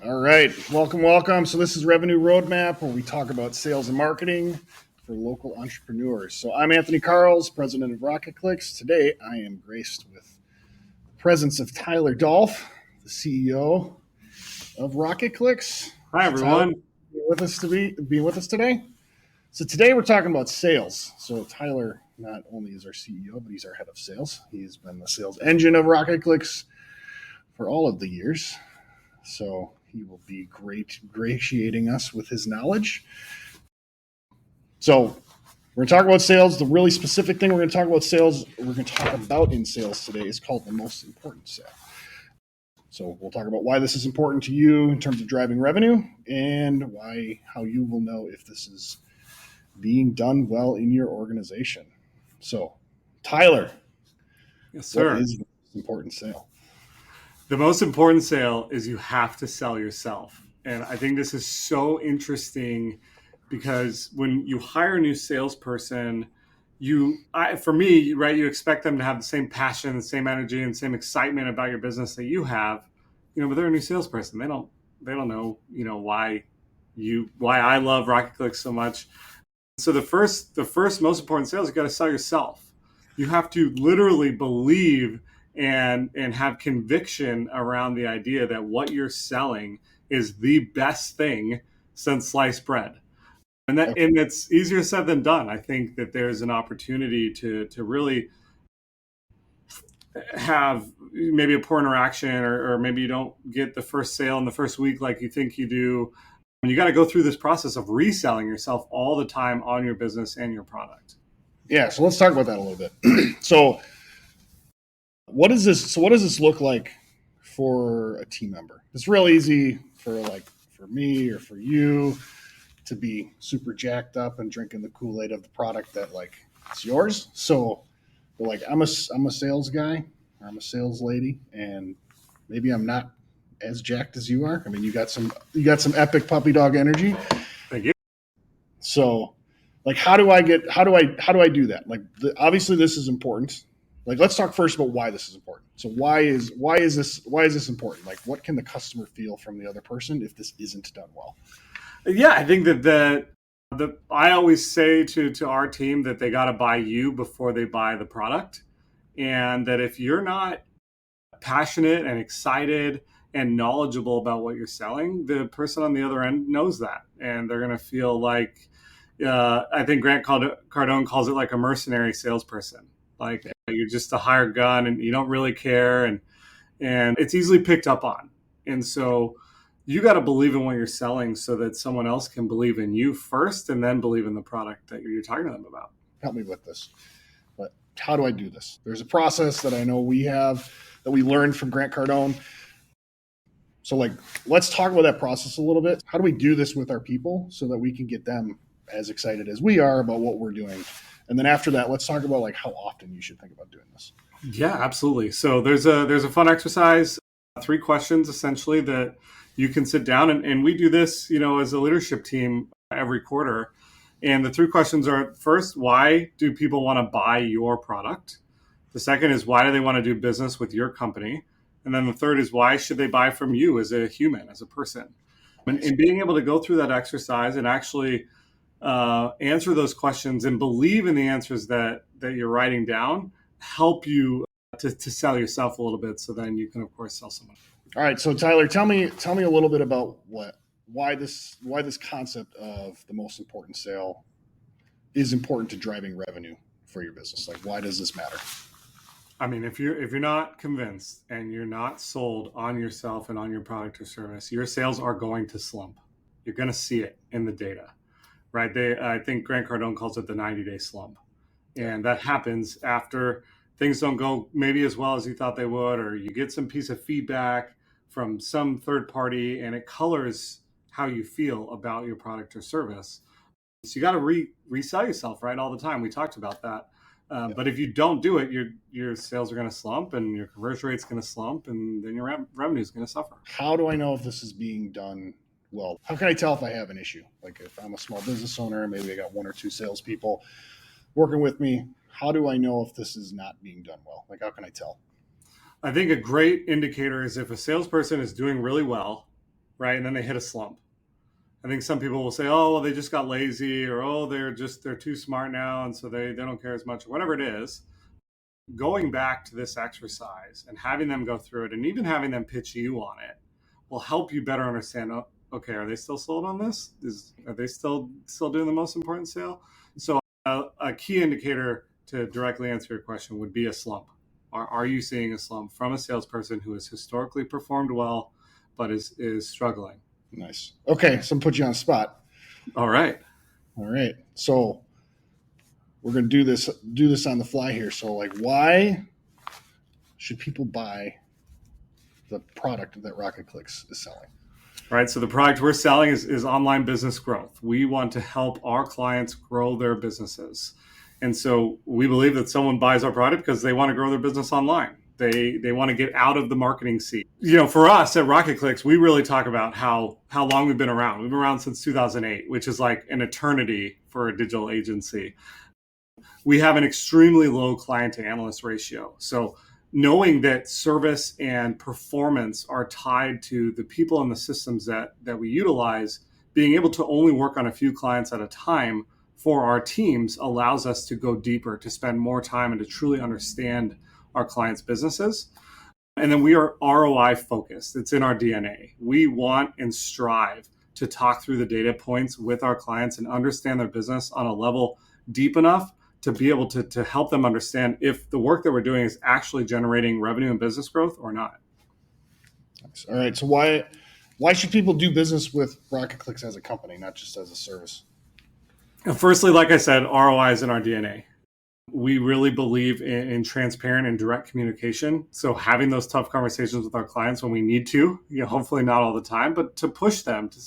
All right, welcome. So this is Revenue Roadmap, where we talk about sales and marketing for local entrepreneurs. So I'm Anthony Karls, president of RocketClicks. Today, I am graced with the presence of Tyler Dolph, the CEO of RocketClicks. Hi, everyone. Being with us today. So today we're talking about sales. So Tyler not only is our CEO, but he's our head of sales. He's been the sales engine of RocketClicks for all of the years. So he will be gratiating us with his knowledge. So we're going to talk about sales. The really specific thing we're going to talk about in sales today is called the most important sale. So we'll talk about why this is important to you in terms of driving revenue and how you will know if this is being done well in your organization. So, Tyler, yes, sir. What is the most important sale? The most important sale is you have to sell yourself. And I think this is so interesting because when you hire a new salesperson, you expect them to have the same passion, the same energy, and same excitement about your business that you have, but they're a new salesperson. They don't know, why I love RocketClicks so much. So the first most important sale is you got to sell yourself. You have to literally believe and have conviction around the idea that what you're selling is the best thing since sliced bread. And it's easier said than done. I think that there's an opportunity to really have maybe a poor interaction or maybe you don't get the first sale in the first week like you think you do. You got to go through this process of reselling yourself all the time on your business and your product. Yeah, so let's talk about that a little bit. So what does this look like for a team member? It's real easy for me or for you to be super jacked up and drinking the Kool-Aid of the product that it's yours. So I'm a sales guy or I'm a sales lady, and maybe I'm not as jacked as you are. I mean, you got some epic puppy dog energy. Thank you. So how do I do that? Obviously this is important. Let's talk first about why this is important. So why is this important? What can the customer feel from the other person if this isn't done well? Yeah, I think that I always say to our team that they got to buy you before they buy the product. And that if you're not passionate and excited and knowledgeable about what you're selling, the person on the other end knows that. And they're going to feel like, I think Grant Cardone calls it like a mercenary salesperson. You're just a hired gun and you don't really care. And it's easily picked up on. And so you got to believe in what you're selling so that someone else can believe in you first and then believe in the product that you're talking to them about. Help me with this. But how do I do this? There's a process that I know we have that we learned from Grant Cardone. So let's talk about that process a little bit. How do we do this with our people so that we can get them as excited as we are about what we're doing? And then after that, let's talk about how often you should think about doing this. Yeah, absolutely. So there's a fun exercise, 3 questions essentially that you can sit down and we do this, as a leadership team every quarter. And the 3 questions are: first, why do people want to buy your product? The second is, why do they want to do business with your company? And then the third is, why should they buy from you as a human, as a person? And being able to go through that exercise and actually answer those questions and believe in the answers that you're writing down help you to sell yourself a little bit, so then you can, of course, sell someone. All right, so Tyler, tell me a little bit about why this concept of the most important sale is important to driving revenue for your business. Why does this matter? I mean, if you're not convinced and you're not sold on yourself and on your product or service, your sales are going to slump. You're going to see it in the data, right? I think Grant Cardone calls it the 90-day slump. And that happens after things don't go maybe as well as you thought they would, or you get some piece of feedback from some third party and it colors how you feel about your product or service. So you got to resell yourself, right? All the time. We talked about that. But if you don't do it, your sales are going to slump and your conversion rate's going to slump and then your revenue is going to suffer. How do I know if this is being done well? How can I tell if I have an issue? If I'm a small business owner, maybe I got 1 or 2 salespeople working with me. How do I know if this is not being done well? How can I tell? I think a great indicator is if a salesperson is doing really well right? And then they hit a slump. I think some people will say, oh, well, they just got lazy, or oh, they're too smart now, and so they don't care as much, or whatever it is. Going back to this exercise and having them go through it, and even having them pitch you on it, will help you better understand. Oh, okay, are they still sold on this? Are they still doing the most important sale? So a key indicator to directly answer your question would be a slump. Are you seeing a slump from a salesperson who has historically performed well but is struggling? Nice. Okay, so I'm put you on the spot. All right. So we're gonna do this on the fly here. So like, why should people buy the product that RocketClicks is selling? Right. So the product we're selling is online business growth. We want to help our clients grow their businesses. And so we believe that someone buys our product because they want to grow their business online. They want to get out of the marketing seat. For us at RocketClicks, we really talk about how long we've been around. We've been around since 2008, which is like an eternity for a digital agency. We have an extremely low client to analyst ratio. So knowing that service and performance are tied to the people and the systems that we utilize, being able to only work on a few clients at a time for our teams allows us to go deeper, to spend more time, and to truly understand our clients' businesses. And then we are ROI focused. It's in our DNA. We want and strive to talk through the data points with our clients and understand their business on a level deep enough to be able to help them understand if the work that we're doing is actually generating revenue and business growth or not. All right. So why should people do business with RocketClicks as a company, not just as a service? Firstly, like I said, ROI is in our DNA. We really believe in transparent and direct communication. So having those tough conversations with our clients when we need to, hopefully not all the time, but to push them to,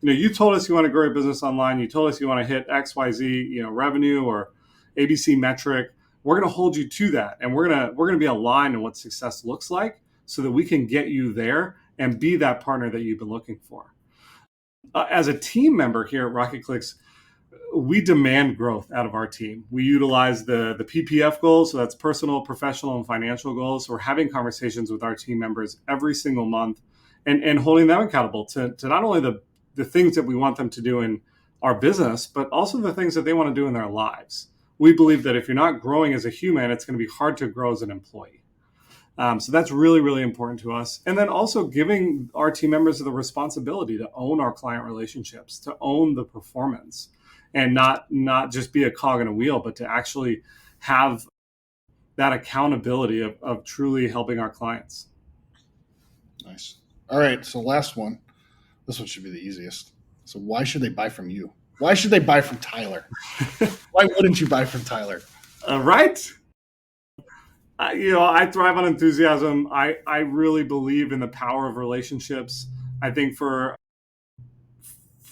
you told us you want to grow your business online. You told us you want to hit XYZ, revenue or ABC metric. We're going to hold you to that. And we're going to be aligned in what success looks like so that we can get you there and be that partner that you've been looking for. As a team member here at RocketClicks, we demand growth out of our team. We utilize the PPF goals, so that's personal, professional, and financial goals. So we're having conversations with our team members every single month and holding them accountable to not only the things that we want them to do in our business, but also the things that they want to do in their lives. We believe that if you're not growing as a human, it's going to be hard to grow as an employee. So that's really, really important to us. And then also giving our team members the responsibility to own our client relationships, to own the performance, and not just be a cog in a wheel, but to actually have that accountability of truly helping our clients. Nice. All right. So last one. This one should be the easiest. So why should they buy from you? Why should they buy from Tyler? Why wouldn't you buy from Tyler? Right. I thrive on enthusiasm. I really believe in the power of relationships. I think for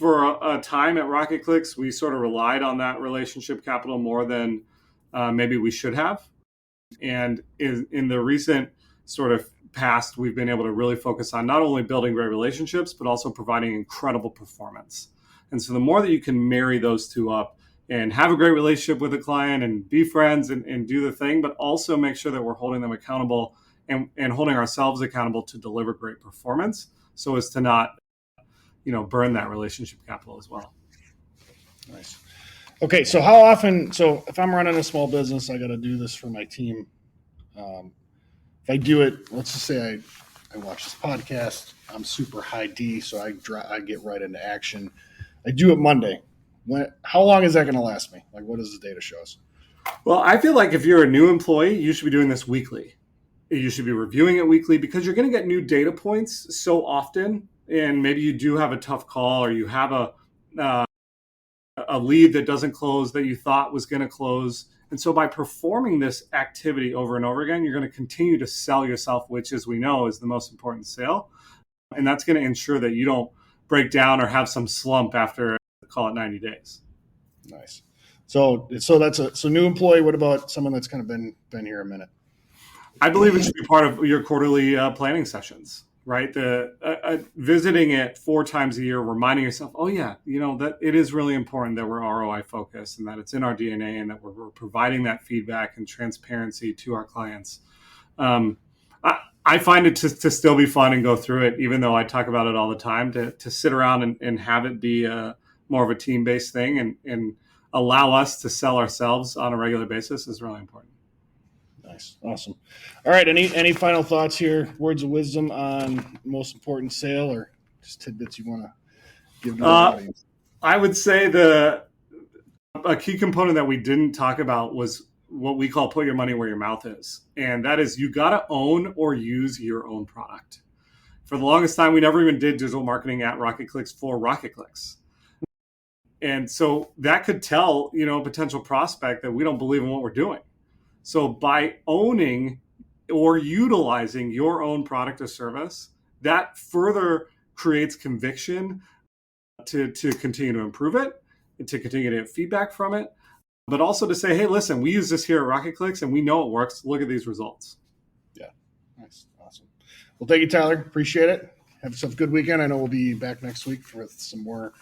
a time at RocketClicks, we sort of relied on that relationship capital more than maybe we should have. And in the recent sort of past, we've been able to really focus on not only building great relationships, but also providing incredible performance. And so the more that you can marry those two up and have a great relationship with a client and be friends and do the thing, but also make sure that we're holding them accountable and holding ourselves accountable to deliver great performance so as to not burn that relationship capital as well. Nice. Okay, so how often? So if I'm running a small business, I got to do this for my team. If I do it, let's just say I watch this podcast. I'm super high D, so I get right into action. I do it Monday. How long is that going to last me? Like, what does the data show us? Well, I feel like if you're a new employee, you should be doing this weekly. You should be reviewing it weekly because you're going to get new data points so often. And maybe you do have a tough call, or you have a lead that doesn't close that you thought was going to close. And so by performing this activity over and over again, you're going to continue to sell yourself, which, as we know, is the most important sale. And that's going to ensure that you don't break down or have some slump after, call it 90 days. Nice. So that's so new employee. What about someone that's kind of been here a minute? I believe it should be part of your quarterly planning sessions, right? Visiting it 4 times a year, reminding yourself, oh yeah, that it is really important that we're ROI focused and that it's in our DNA and that we're providing that feedback and transparency to our clients. I find it to still be fun and go through it, even though I talk about it all the time, to sit around and have it be more of a team-based thing and allow us to sell ourselves on a regular basis is really important. Nice. Awesome. All right. Any final thoughts here, words of wisdom on most important sale, or just tidbits you want to give to the audience? I would say a key component that we didn't talk about was what we call put your money where your mouth is. And that is you got to own or use your own product. For the longest time, we never even did digital marketing at RocketClicks for RocketClicks. And so that could tell, a potential prospect that we don't believe in what we're doing. So by owning or utilizing your own product or service, that further creates conviction to continue to improve it, and to continue to get feedback from it, but also to say, hey, listen, we use this here at RocketClicks and we know it works. Look at these results. Yeah. Nice. Awesome. Well, thank you, Tyler. Appreciate it. Have yourself a good weekend. I know we'll be back next week with some more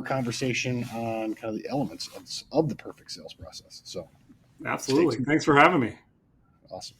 conversation on kind of the elements of the perfect sales process. So absolutely. Thanks for having me. Awesome.